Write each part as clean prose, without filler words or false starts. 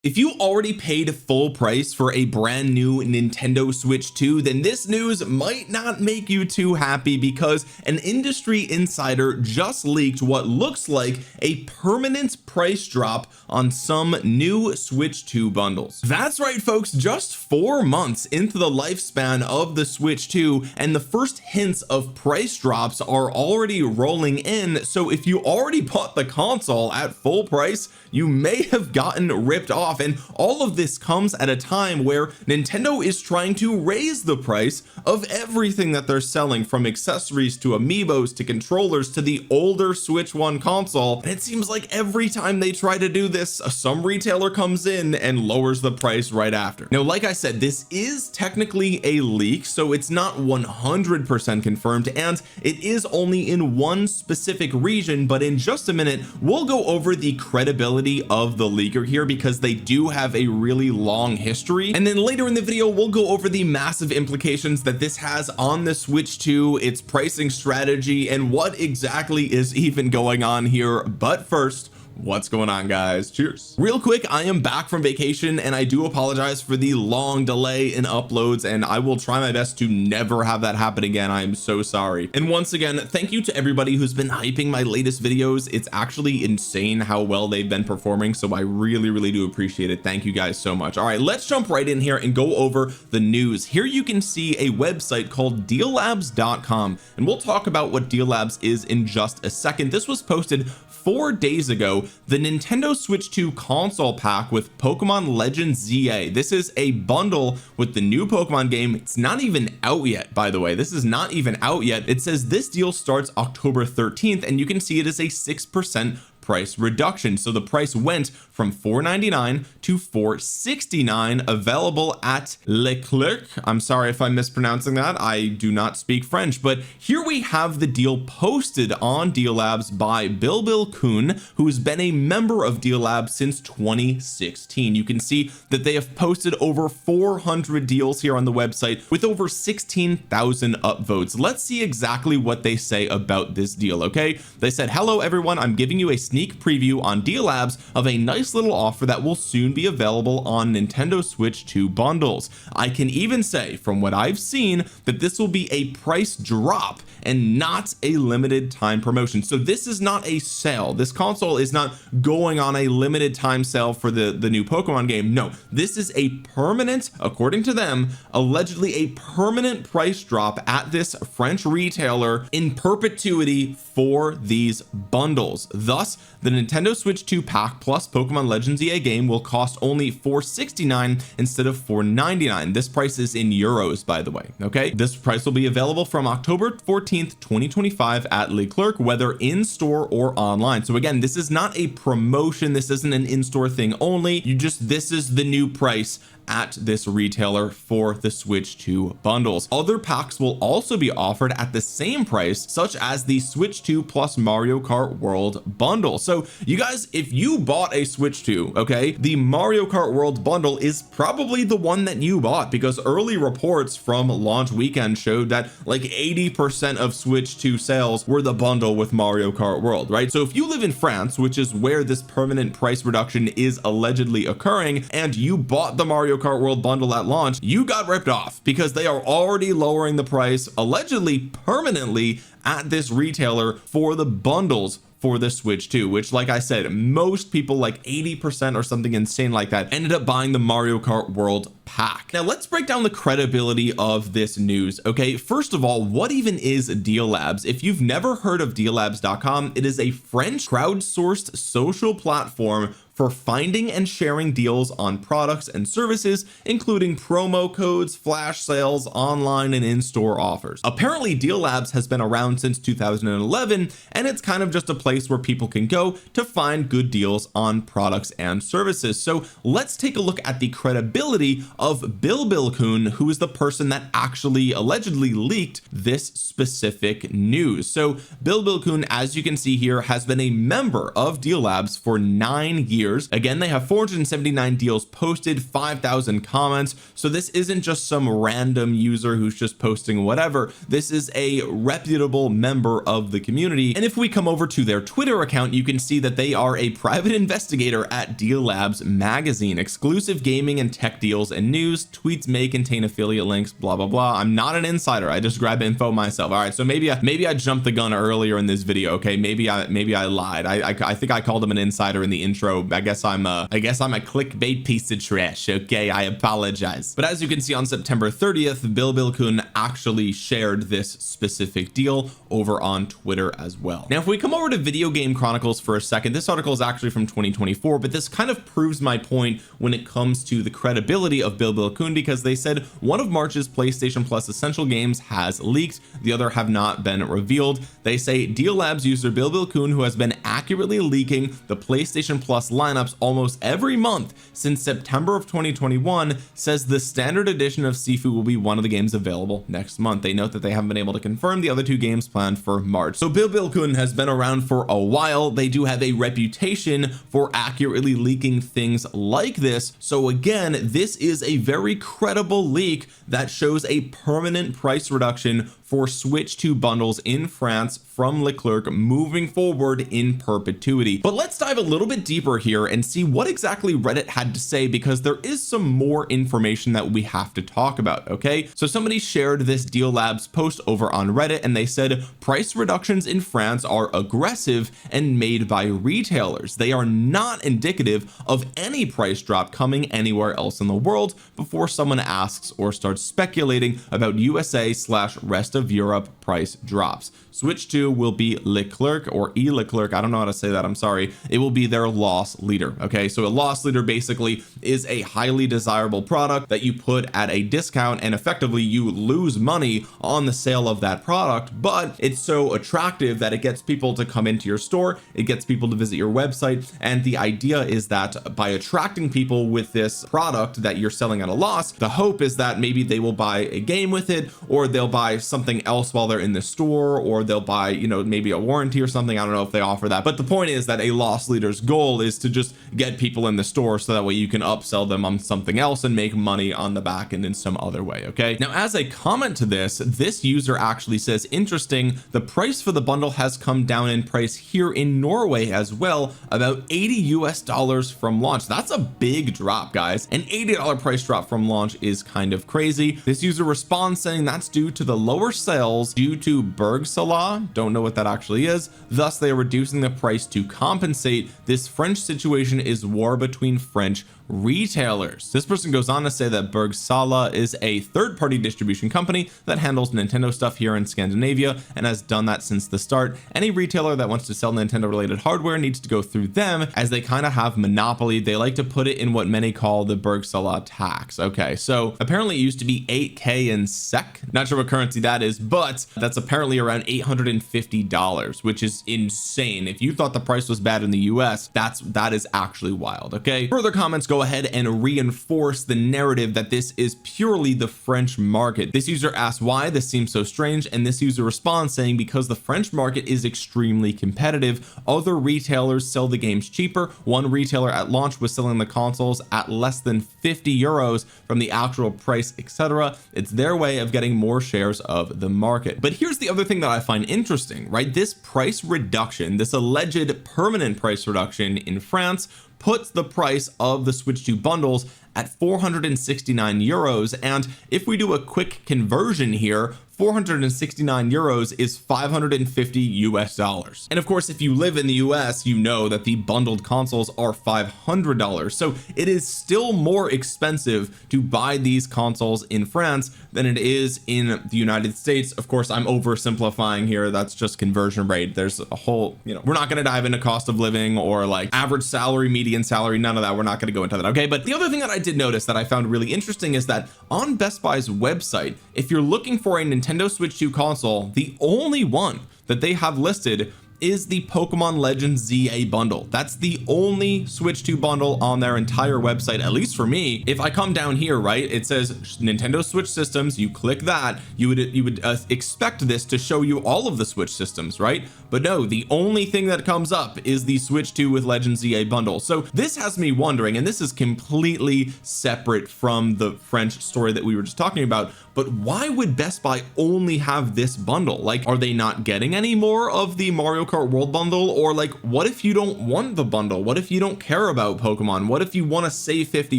If you already paid full price for a brand new Nintendo Switch 2, then this news might not make you too happy, because an industry insider just leaked what looks like a permanent price drop on some new Switch 2 bundles. That's right, folks, just 4 months into the lifespan of the Switch 2 and the first hints of price drops are already rolling in. So if you already bought the console at full price, you may have gotten ripped off. And all of this comes at a time where Nintendo is trying to raise the price of everything that they're selling, from accessories to amiibos to controllers to the older Switch 1 console. And it seems like every time they try to do this, some retailer comes in and lowers the price right after. Now, like I said, this is technically a leak, so it's not 100% confirmed, and it is only in one specific region. But in just a minute, we'll go over the credibility of the leaker here, because they do have a really long history. And then later in the video, we'll go over the massive implications that this has on the Switch 2, its pricing strategy, and what exactly is even going on here. But first, what's going on, guys? Cheers. Real quick, I am back from vacation and I do apologize for the long delay in uploads, and I will try my best to never have that happen again. I'm so sorry. And once again, thank you to everybody who's been hyping my latest videos. It's actually insane how well they've been performing, so I really do appreciate it. Thank you guys so much. All right, let's jump right in here and go over the news. Here you can see a website called Dealabs.com, and we'll talk about what Dealabs is in just a second. This was posted 4 days ago. The Nintendo Switch 2 console pack with Pokemon Legends ZA. This is a bundle with the new Pokemon game. It's not even out yet, by the way. This is not even out yet. It says this deal starts October 13th, and you can see it is a 6% price reduction. So the price went from $4.99 to $4.69, available at E.Leclerc. I'm sorry if I'm mispronouncing that. I do not speak French, but here we have the deal posted on Dealabs by billbil-kun, who's been a member of Dealabs since 2016. You can see that they have posted over 400 deals here on the website with over 16,000 upvotes. Let's see exactly what they say about this deal. Okay, they said, "Hello everyone, I'm giving you a sneak preview on Dealabs of a nice little offer that will soon be available on Nintendo Switch 2 bundles. I can even say, from what I've seen, that this will be a price drop and not a limited time promotion." So this is not a sale. This console is not going on a limited time sale for the new Pokemon game. No, this is a permanent, according to them, allegedly a permanent price drop at this French retailer in perpetuity for these bundles. Thus, the Nintendo Switch 2 pack plus Pokemon Legends EA game will cost only $4.69 instead of $4.99. This price is in euros, by the way. Okay, this price will be available from October 14th 2025 at Leclerc, whether in store or online. So again, this is not a promotion. This isn't an in-store thing only. This is the new price at this retailer for the Switch 2 bundles. Other packs will also be offered at the same price, such as the Switch 2 plus Mario Kart World bundle. So you guys, if you bought a Switch 2, okay, the Mario Kart World bundle is probably the one that you bought, because early reports from launch weekend showed that like 80% of Switch 2 sales were the bundle with Mario Kart World, right? So if you live in France, which is where this permanent price reduction is allegedly occurring, and you bought the Mario Kart World bundle at launch, you got ripped off, because they are already lowering the price allegedly permanently at this retailer for the bundles for the Switch 2, which, like I said, most people, like 80% or something insane like that, ended up buying the Mario Kart World pack. Now let's break down the credibility of this news. Okay, first of all, what even is Dealabs? If you've never heard of Dealabs.com, it is a French crowdsourced social platform for finding and sharing deals on products and services, including promo codes, flash sales, online and in-store offers. Apparently Dealabs has been around since 2011, and it's kind of just a place where people can go to find good deals on products and services. So let's take a look at the credibility of of billbil-kun, who is the person that actually allegedly leaked this specific news. So billbil-kun, as you can see here, has been a member of Dealabs for 9 years. Again, they have 479 deals posted, 5,000 comments. So this isn't just some random user who's just posting whatever. This is a reputable member of the community. And if we come over to their Twitter account, you can see that they are a private investigator at Dealabs magazine. Exclusive gaming and tech deals and news. Tweets may contain affiliate links, blah blah blah. I'm not an insider, I just grab info myself. All right, so maybe I jumped the gun earlier in this video. Okay, maybe I lied. I think I called him an insider in the intro. I guess I'm a clickbait piece of trash. Okay, I apologize. But as you can see, on September 30th, billbil-kun actually shared this specific deal over on Twitter as well. Now if we come over to Video Game Chronicles for a second, this article is actually from 2024, but this kind of proves my point when it comes to the credibility of billbil-kun, because they said one of March's PlayStation Plus essential games has leaked, the other have not been revealed. They say Dealabs user billbil-kun, who has been accurately leaking the PlayStation Plus lineups almost every month since September of 2021, says the standard edition of Sifu will be one of the games available next month. They note that they haven't been able to confirm the other 2 games planned for March. So billbil-kun has been around for a while. They do have a reputation for accurately leaking things like this. So again, this is a very credible leak that shows a permanent price reduction for Switch 2 bundles in France from Leclerc moving forward in perpetuity. But let's dive a little bit deeper here and see what exactly Reddit had to say, because there is some more information that we have to talk about. Okay, so somebody shared this Dealabs post over on Reddit, and they said price reductions in France are aggressive and made by retailers. They are not indicative of any price drop coming anywhere else in the world before someone asks or starts speculating about USA/rest of Europe price drops. Switch 2 will be Leclerc, or E.Leclerc, I don't know how to say that, I'm sorry. It will be their loss leader. Okay, so a loss leader basically is a highly desirable product that you put at a discount, and effectively you lose money on the sale of that product, but it's so attractive that it gets people to come into your store, it gets people to visit your website. And the idea is that by attracting people with this product that you're selling at a loss, the hope is that maybe they will buy a game with it, or they'll buy something else while they're in the store, or they'll buy, you know, maybe a warranty or something. I don't know if they offer that, but the point is that a loss leader's goal is to just get people in the store so that way you can upsell them on something else and make money on the back end in some other way. Okay, now as a comment to this user actually says, interesting, the price for the bundle has come down in price here in Norway as well, about $80 from launch. That's a big drop, guys. An $80 price drop from launch is kind of crazy. This user responds saying that's due to the lower sales due to Bergsala, don't know what that actually is, thus they are reducing the price to compensate. This French situation is war between French retailers. This person goes on to say that Bergsala is a third-party distribution company that handles Nintendo stuff here in Scandinavia and has done that since the start. Any retailer that wants to sell Nintendo related hardware needs to go through them, as they kind of have monopoly. They like to put it in what many call the Bergsala tax. Okay, so apparently it used to be 8k in SEK, not sure what currency that is, but that's apparently around $850, which is insane. If you thought the price was bad in the US, that is actually wild. Okay, further comments go ahead and reinforce the narrative that this is purely the French market. This user asks why this seems so strange, and this user responds saying because the French market is extremely competitive. Other retailers sell the games cheaper. One retailer at launch was selling the consoles at less than 50 euros from the actual price, etc. It's their way of getting more shares of the market. But here's the other thing that I find interesting, right? This price reduction, this alleged permanent price reduction in France, puts the price of the Switch 2 bundles at 469 euros. And if we do a quick conversion here, 469 euros is $550. And of course, if you live in the US, you know that the bundled consoles are $500. So it is still more expensive to buy these consoles in France than it is in the United States. Of course, I'm oversimplifying here. That's just conversion rate. There's a whole, we're not going to dive into cost of living or like average salary, median salary, none of that. We're not going to go into that. Okay. But the other thing that I did notice that I found really interesting is that on Best Buy's website, if you're looking for a Nintendo Switch 2 console, the only one that they have listed is the Pokemon Legends ZA bundle. That's the only Switch 2 bundle on their entire website, at least for me. If I come down here, right, it says Nintendo Switch systems, you click that, you would expect this to show you all of the Switch systems, right? But no, the only thing that comes up is the Switch 2 with Legends ZA bundle. So this has me wondering, and this is completely separate from the French story that we were just talking about, but why would Best Buy only have this bundle? Like, are they not getting any more of the Mario Kart World bundle? Or like, what if you don't want the bundle? What if you don't care about Pokemon? What if you want to save 50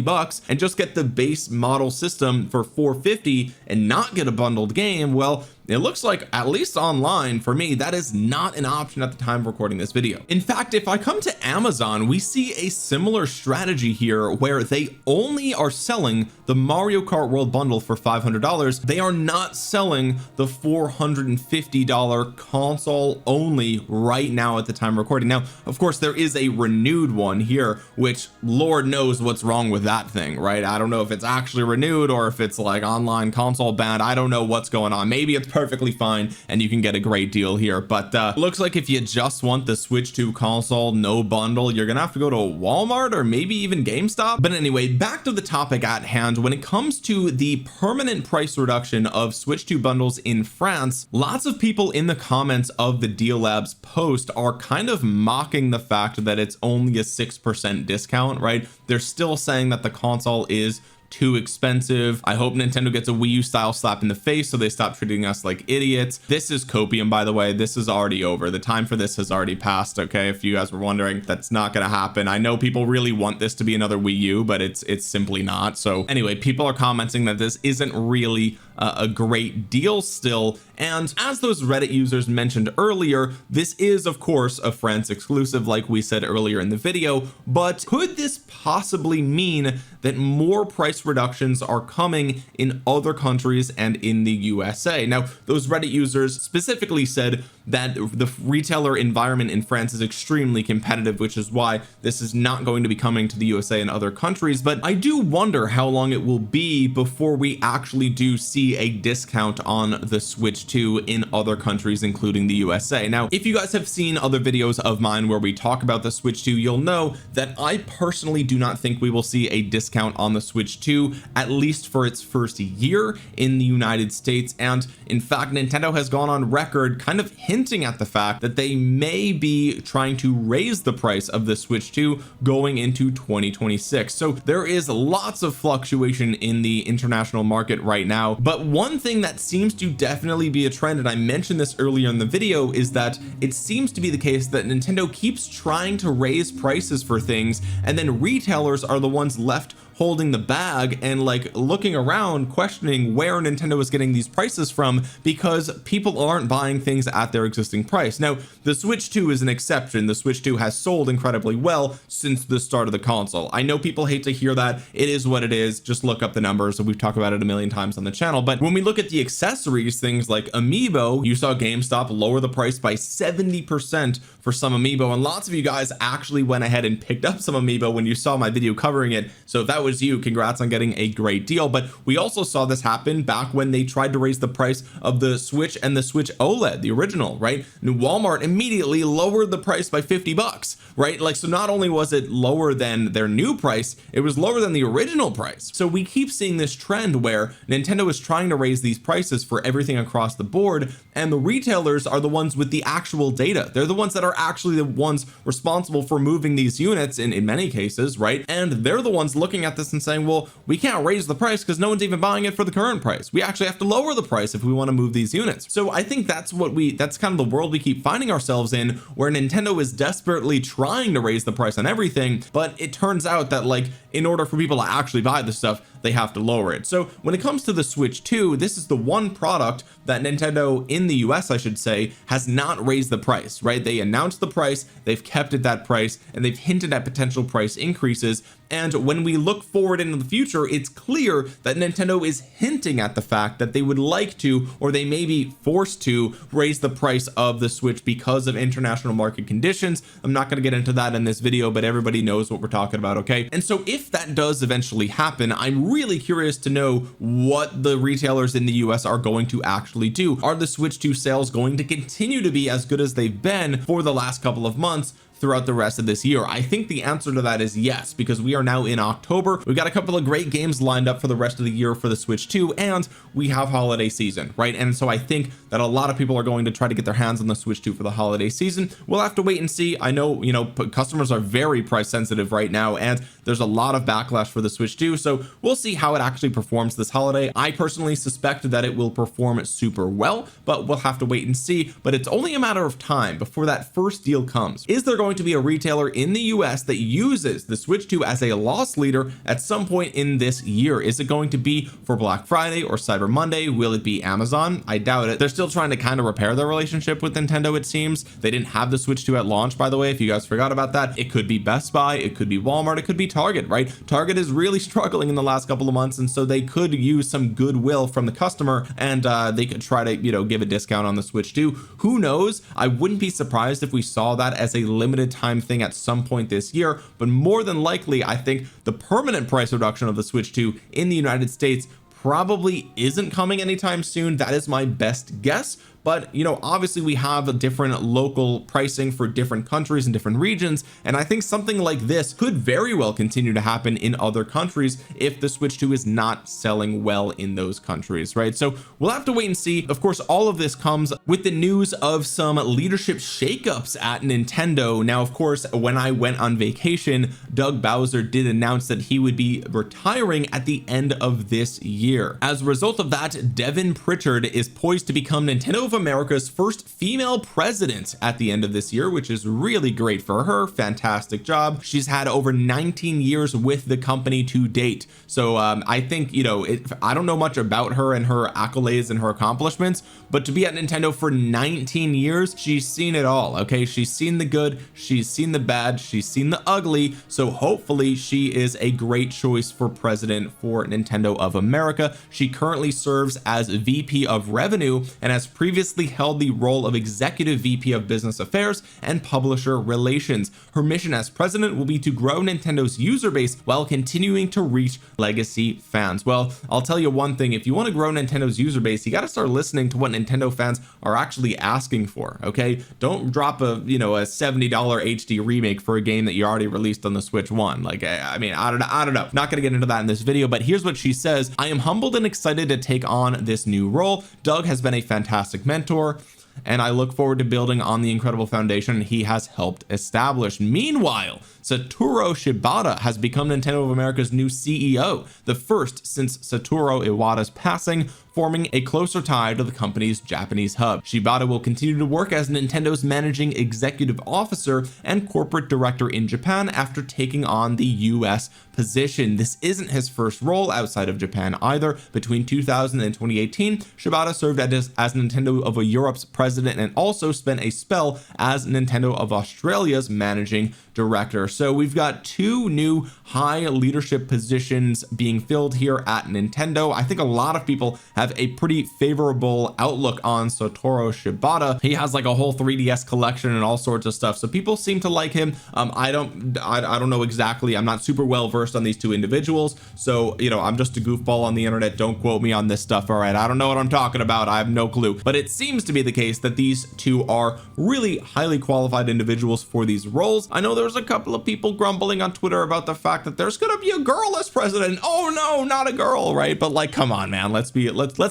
bucks and just get the base model system for 450 and not get a bundled game? Well, it looks like, at least online for me, that is not an option at the time of recording this video. In fact, if I come to Amazon, we see a similar strategy here where they only are selling the Mario Kart World bundle for $500. They are not selling the $450 console only right now at the time of recording. Now, of course, there is a renewed one here, which Lord knows what's wrong with that thing, right? I don't know if it's actually renewed or if it's like online console banned. I don't know what's going on. Maybe it's perfectly fine and you can get a great deal here, but looks like if you just want the Switch 2 console, no bundle, you're gonna have to go to Walmart or maybe even GameStop. But anyway, back to the topic at hand. When it comes to the permanent price reduction of Switch 2 bundles in France, lots of people in the comments of the Dealabs post are kind of mocking the fact that it's only a 6% discount, right? They're still saying that the console is too expensive. I hope Nintendo gets a Wii U style slap in the face so they stop treating us like idiots. This is copium, by the way. This is already over. The time for this has already passed. Okay, if you guys were wondering, that's not gonna happen. I know people really want this to be another Wii U, but it's simply not. So anyway, people are commenting that this isn't really a great deal still, and as those Reddit users mentioned earlier, this is of course a France exclusive, like we said earlier in the video. But could this possibly mean that more price reductions are coming in other countries and in the USA? Now, those Reddit users specifically said that the retailer environment in France is extremely competitive, which is why this is not going to be coming to the USA and other countries. But I do wonder how long it will be before we actually do see a discount on the Switch 2 in other countries, including the USA. Now, if you guys have seen other videos of mine where we talk about the Switch 2, you'll know that I personally do not think we will see a discount on the Switch 2, at least for its first year in the United States. And in fact, Nintendo has gone on record kind of hinting at the fact that they may be trying to raise the price of the Switch 2 going into 2026. So there is lots of fluctuation in the international market right now. But one thing that seems to definitely be a trend, and I mentioned this earlier in the video, is that it seems to be the case that Nintendo keeps trying to raise prices for things, and then retailers are the ones left holding the bag and like looking around questioning where Nintendo is getting these prices from, because people aren't buying things at their existing price. Now, the Switch 2 is an exception. The Switch 2 has sold incredibly well since the start of the console. I know people hate to hear that. It is what it is. Just look up the numbers, and we've talked about it a million times on the channel. But when we look at the accessories, things like Amiibo, you saw GameStop lower the price by 70% for some Amiibo, and lots of you guys actually went ahead and picked up some Amiibo when you saw my video covering it. So if that was you, congrats on getting a great deal. But we also saw this happen back when they tried to raise the price of the Switch and the Switch OLED, the original, right? And Walmart immediately lowered the price by 50 bucks, right? Like, so not only was it lower than their new price, it was lower than the original price. So we keep seeing this trend where Nintendo is trying to raise these prices for everything across the board, and the retailers are the ones with the actual data. They're the ones that are actually the ones responsible for moving these units in many cases, right? And they're the ones looking at this and saying, well, we can't raise the price because no one's even buying it for the current price. We actually have to lower the price if we want to move these units. So I think that's kind of the world we keep finding ourselves in, where Nintendo is desperately trying to raise the price on everything, but it turns out that, like, in order for people to actually buy the stuff, they have to lower it. So when it comes to the Switch 2, this is the one product that Nintendo in the US, I should say, has not raised the price, right? They announced the price, they've kept it that price, and they've hinted at potential price increases. And when we look forward into the future, it's clear that Nintendo is hinting at the fact that they would like to, or they may be forced to, raise the price of the Switch because of international market conditions. I'm not going to get into that in this video, but everybody knows what we're talking about, okay? And so if if that does eventually happen, I'm really curious to know what the retailers in the US are going to actually do. Are the Switch 2 sales going to continue to be as good as they've been for the last couple of months throughout the rest of this year? I think the answer to that is yes, because we are now in October. We've got a couple of great games lined up for the rest of the year for the Switch 2, and we have holiday season, right? And so I think that a lot of people are going to try to get their hands on the Switch 2 for the holiday season. We'll have to wait and see. I know, you know, customers are very price sensitive right now, and there's a lot of backlash for the Switch 2, so we'll see how it actually performs this holiday. I personally suspect that it will perform super well, but we'll have to wait and see. But it's only a matter of time before that first deal comes. Is there going to be a retailer in the US that uses the Switch 2 as a loss leader at some point in this year? Is it going to be for Black Friday or Cyber Monday? Will it be Amazon? I doubt it. They're still trying to kind of repair their relationship with Nintendo, it seems. They didn't have the Switch 2 at launch, by the way, if you guys forgot about that. It could be Best Buy, it could be Walmart, it could be Target, right? Target is really struggling in the last couple of months, and so they could use some goodwill from the customer, and they could try to, you know, give a discount on the Switch 2. Who knows? I wouldn't be surprised if we saw that as a limited time thing at some point this year, but more than likely I think the permanent price reduction of the Switch 2 in the United States probably isn't coming anytime soon. That is my best guess. But you know, obviously we have a different local pricing for different countries and different regions, and I think something like this could very well continue to happen in other countries if the Switch 2 is not selling well in those countries, right? So we'll have to wait and see. Of course, all of this comes with the news of some leadership shakeups at Nintendo. Now, of course, when I went on vacation, Doug Bowser did announce that he would be retiring at the end of this year. As a result of that, Devin Pritchard is poised to become Nintendo of America's first female president at the end of this year, which is really great for her. Fantastic job. She's had over 19 years with the company to date, so I think, you know, I don't know much about her and her accolades and her accomplishments, but to be at Nintendo for 19 years, she's seen it all. Okay, she's seen the good, she's seen the bad, she's seen the ugly, so hopefully she is a great choice for president for Nintendo of America. She currently serves as VP of Revenue and has previously held the role of Executive VP of Business Affairs and Publisher Relations. Her mission as president will be to grow Nintendo's user base while continuing to reach legacy fans. Well, I'll tell you one thing, if you want to grow Nintendo's user base, you got to start listening to what Nintendo fans are actually asking for. Okay, don't drop a, you know, a $70 HD remake for a game that you already released on the Switch 1. Like, I mean, I don't know, not gonna get into that in this video, but here's what she says: I am humbled and excited to take on this new role. Doug has been a fantastic mentor, and I look forward to building on the incredible foundation he has helped establish. Meanwhile, Satoru Shibata has become Nintendo of America's new CEO, the first since Satoru Iwata's passing, forming a closer tie to the company's Japanese hub. Shibata will continue to work as Nintendo's managing executive officer and corporate director in Japan after taking on the US position. This isn't his first role outside of Japan either. Between 2000 and 2018, Shibata served as Nintendo of Europe's president and also spent a spell as Nintendo of Australia's managing director. So we've got two new high leadership positions being filled here at Nintendo. I think a lot of people have a pretty favorable outlook on Satoru Shibata. He has like a whole 3DS collection and all sorts of stuff, so people seem to like him. I don't know exactly. I'm not super well versed on these two individuals, so you know, I'm just a goofball on the internet. Don't quote me on this stuff. All right, I don't know what I'm talking about. I have no clue, but it seems to be the case that these two are really highly qualified individuals for these roles. I know there's a couple of people grumbling on Twitter about the fact that there's gonna be a girl as president. Oh no, not a girl, right? But like, come on, man, let's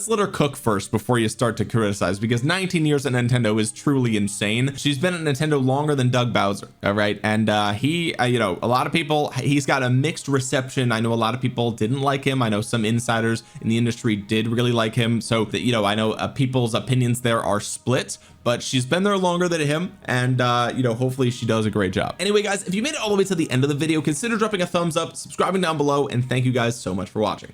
let her cook first before you start to criticize, because 19 years at Nintendo is truly insane. She's been at Nintendo longer than Doug Bowser, all right? And he you know, a lot of people, he's got a mixed reception. I know a lot of people didn't like him. I know some insiders in the industry did really like him, so that, you know, I know people's opinions there are split, but she's been there longer than him, and you know, hopefully she does a great job. Anyway, guys, if you made it all the way to the end of the video, consider dropping a thumbs up, subscribing down below, and thank you guys so much for watching.